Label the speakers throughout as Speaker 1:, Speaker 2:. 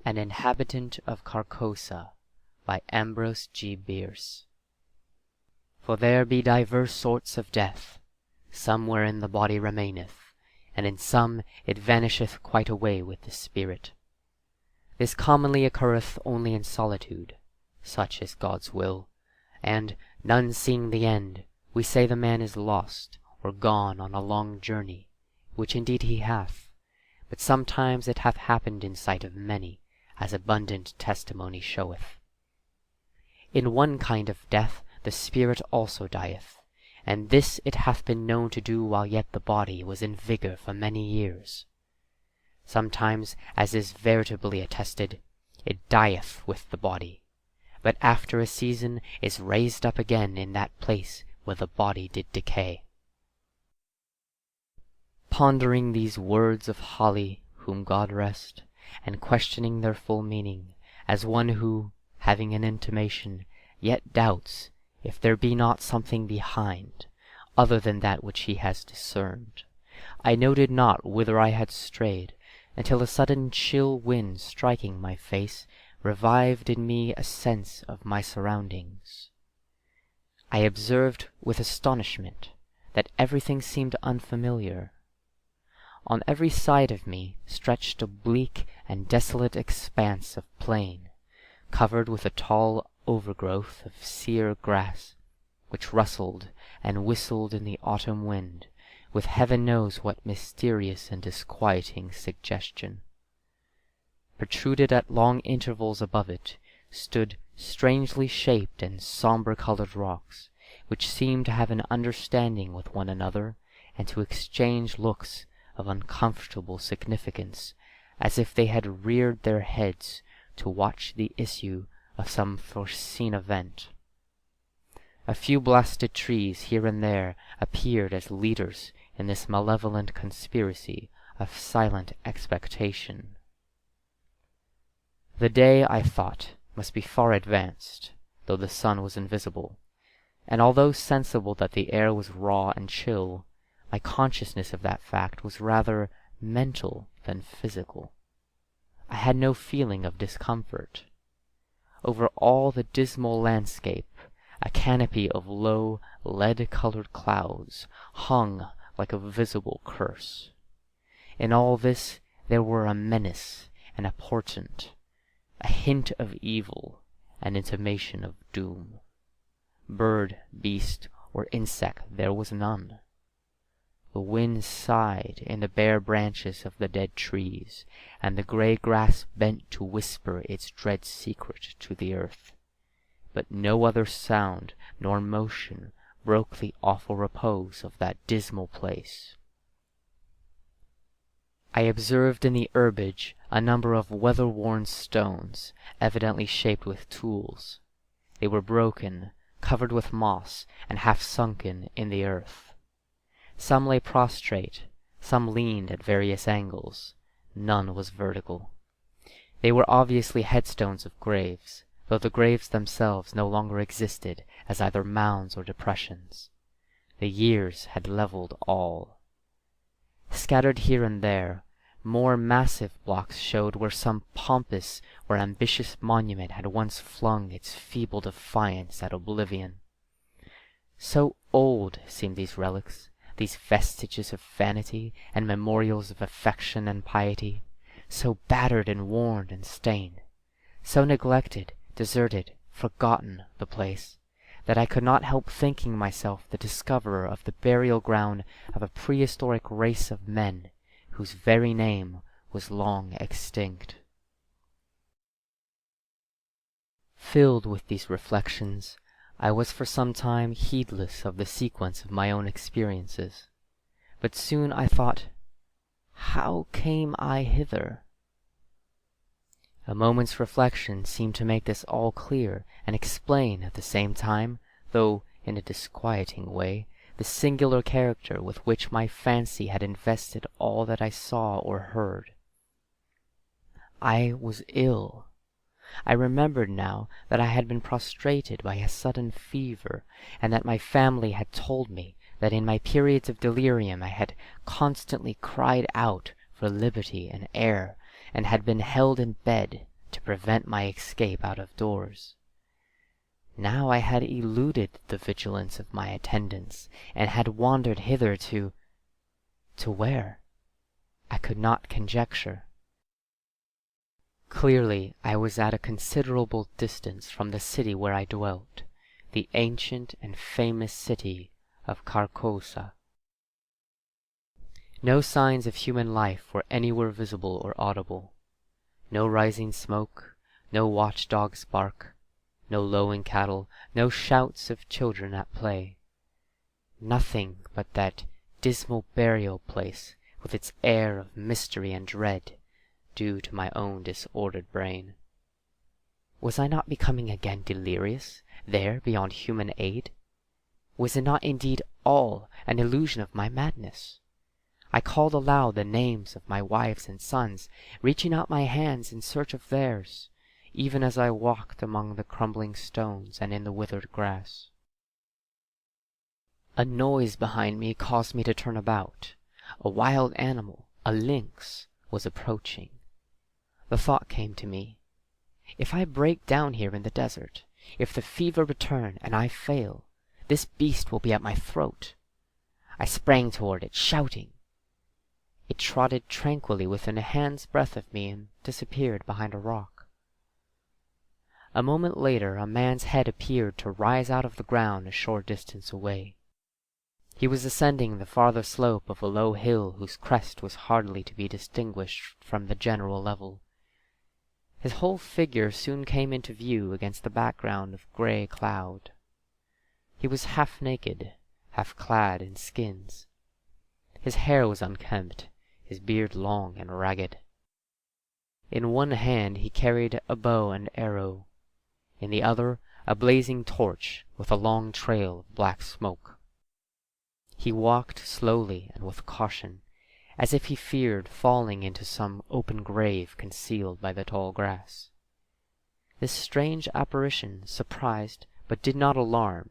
Speaker 1: An Inhabitant of Carcosa by Ambrose Bierce. For there be divers sorts of death, some wherein the body remaineth, and in some it vanisheth quite away with the spirit. This commonly occurreth only in solitude, such is God's will, and, none seeing the end, we say the man is lost, or gone on a long journey, which indeed he hath, but sometimes it hath happened in sight of many, as abundant testimony showeth. In one kind of death the spirit also dieth, and this it hath been known to do while yet the body was in vigour for many years. Sometimes, as is veritably attested, it dieth with the body, but after a season is raised up again in that place where the body did decay. Pondering these words of Holly, whom God rest, and questioning their full meaning, as one who, having an intimation, yet doubts if there be not something behind, other than that which he has discerned, I noted not whither I had strayed, until a sudden chill wind striking my face revived in me a sense of my surroundings. I observed with astonishment that everything seemed unfamiliar. On every side of me stretched a bleak and desolate expanse of plain, covered with a tall overgrowth of sere grass, which rustled and whistled in the autumn wind, with heaven knows what mysterious and disquieting suggestion. Protruded at long intervals above it stood strangely shaped and sombre-coloured rocks, which seemed to have an understanding with one another, and to exchange looks of uncomfortable significance, as if they had reared their heads to watch the issue of some foreseen event. A few blasted trees here and there appeared as leaders in this malevolent conspiracy of silent expectation. The day, I thought, must be far advanced, though the sun was invisible, and although sensible that the air was raw and chill, my consciousness of that fact was rather mental than physical. I had no feeling of discomfort. Over all the dismal landscape a canopy of low, lead-coloured clouds hung like a visible curse. In all this there were a menace and a portent, a hint of evil, an intimation of doom. Bird, beast, or insect there was none. The wind sighed in the bare branches of the dead trees, and the grey grass bent to whisper its dread secret to the earth. But no other sound nor motion broke the awful repose of that dismal place. I observed in the herbage a number of weather-worn stones, evidently shaped with tools. They were broken, covered with moss, and half sunken in the earth. Some lay prostrate, some leaned at various angles, none was vertical. They were obviously headstones of graves, though the graves themselves no longer existed as either mounds or depressions. The years had levelled all. Scattered here and there, more massive blocks showed where some pompous or ambitious monument had once flung its feeble defiance at oblivion. So old seemed these relics, these vestiges of vanity and memorials of affection and piety, so battered and worn and stained, so neglected, deserted, forgotten the place, that I could not help thinking myself the discoverer of the burial ground of a prehistoric race of men whose very name was long extinct. Filled with these reflections, I was for some time heedless of the sequence of my own experiences, but soon I thought, how came I hither? A moment's reflection seemed to make this all clear, and explain at the same time, though in a disquieting way, the singular character with which my fancy had invested all that I saw or heard. I was ill. I remembered now that I had been prostrated by a sudden fever, and that my family had told me that in my periods of delirium I had constantly cried out for liberty and air, and had been held in bed, prevent my escape out of doors. Now I had eluded the vigilance of my attendants, and had wandered hither to where? I could not conjecture. Clearly I was at a considerable distance from the city where I dwelt, the ancient and famous city of Carcosa. No signs of human life were anywhere visible or audible. No rising smoke, no watchdog's bark, no lowing cattle, no shouts of children at play. Nothing but that dismal burial place with its air of mystery and dread, due to my own disordered brain. Was I not becoming again delirious, there beyond human aid? Was it not indeed all an illusion of my madness? I called aloud the names of my wives and sons, reaching out my hands in search of theirs, even as I walked among the crumbling stones and in the withered grass. A noise behind me caused me to turn about. A wild animal, a lynx, was approaching. The thought came to me, if I break down here in the desert, if the fever return and I fail, this beast will be at my throat. I sprang toward it, shouting. It trotted tranquilly within a hand's breadth of me and disappeared behind a rock. A moment later a man's head appeared to rise out of the ground a short distance away. He was ascending the farther slope of a low hill whose crest was hardly to be distinguished from the general level. His whole figure soon came into view against the background of grey cloud. He was half naked, half clad in skins. His hair was unkempt, his beard long and ragged. In one hand he carried a bow and arrow, in the other a blazing torch with a long trail of black smoke. He walked slowly and with caution, as if he feared falling into some open grave concealed by the tall grass. This strange apparition surprised but did not alarm,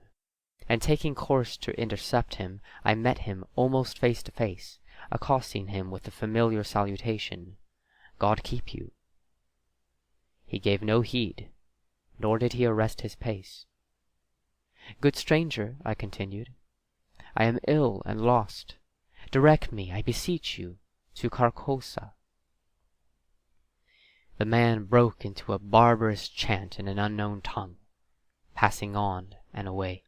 Speaker 1: and taking course to intercept him, I met him almost face to face, accosting him with the familiar salutation, "God keep you." He gave no heed, nor did he arrest his pace. "Good stranger," I continued, "I am ill and lost. Direct me, I beseech you, to Carcosa." The man broke into a barbarous chant in an unknown tongue, passing on and away.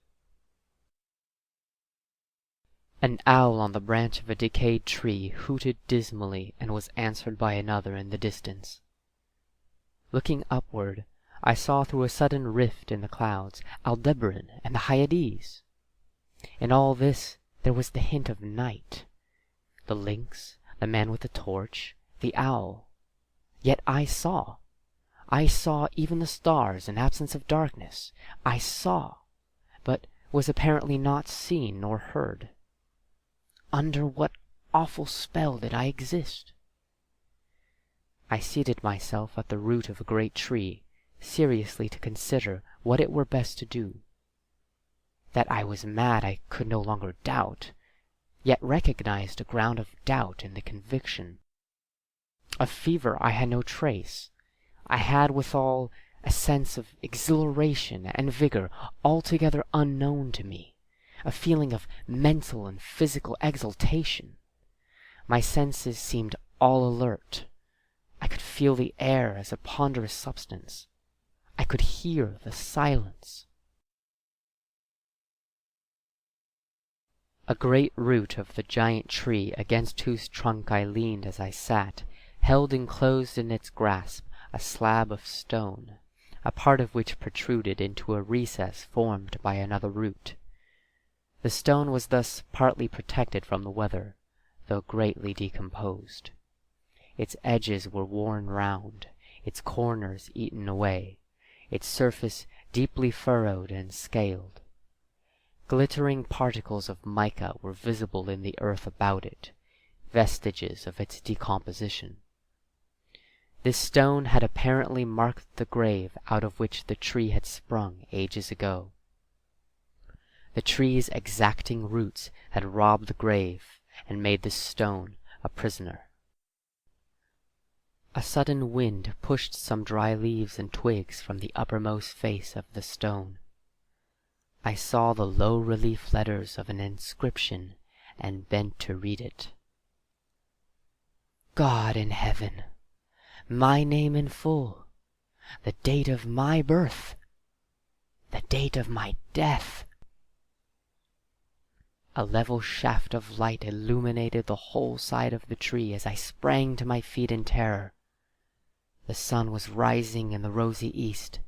Speaker 1: An owl on the branch of a decayed tree hooted dismally and was answered by another in the distance. Looking upward, I saw through a sudden rift in the clouds Aldebaran and the Hyades. In all this there was the hint of night. The lynx, the man with the torch, the owl. Yet I saw even the stars in absence of darkness. I saw, but was apparently not seen nor heard. Under what awful spell did I exist? I seated myself at the root of a great tree, seriously to consider what it were best to do. That I was mad I could no longer doubt, yet recognized a ground of doubt in the conviction. Of fever I had no trace. I had withal a sense of exhilaration and vigor altogether unknown to me, a feeling of mental and physical exaltation. My senses seemed all alert. I could feel the air as a ponderous substance. I could hear the silence. A great root of the giant tree against whose trunk I leaned as I sat, held enclosed in its grasp a slab of stone, a part of which protruded into a recess formed by another root. The stone was thus partly protected from the weather, though greatly decomposed. Its edges were worn round, its corners eaten away, its surface deeply furrowed and scaled. Glittering particles of mica were visible in the earth about it, vestiges of its decomposition. This stone had apparently marked the grave out of which the tree had sprung ages ago. The tree's exacting roots had robbed the grave and made the stone a prisoner. A sudden wind pushed some dry leaves and twigs from the uppermost face of the stone. I saw the low relief letters of an inscription and bent to read it. God in heaven, my name in full, the date of my birth, the date of my death. A level shaft of light illuminated the whole side of the tree as I sprang to my feet in terror. The sun was rising in the rosy east.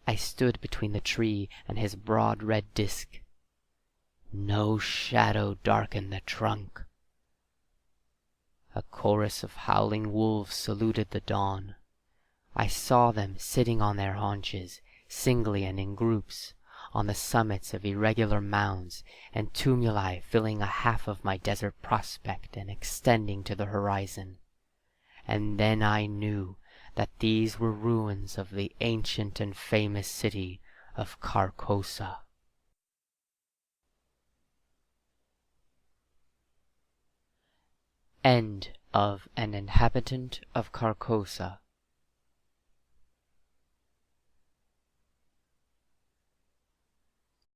Speaker 1: I stood between the tree and his broad red disk. No shadow darkened the trunk. A chorus of howling wolves saluted the dawn. I saw them sitting on their haunches, singly and in groups, on the summits of irregular mounds and tumuli filling a half of my desert prospect and extending to the horizon. And then I knew that these were ruins of the ancient and famous city of Carcosa. End of An Inhabitant of Carcosa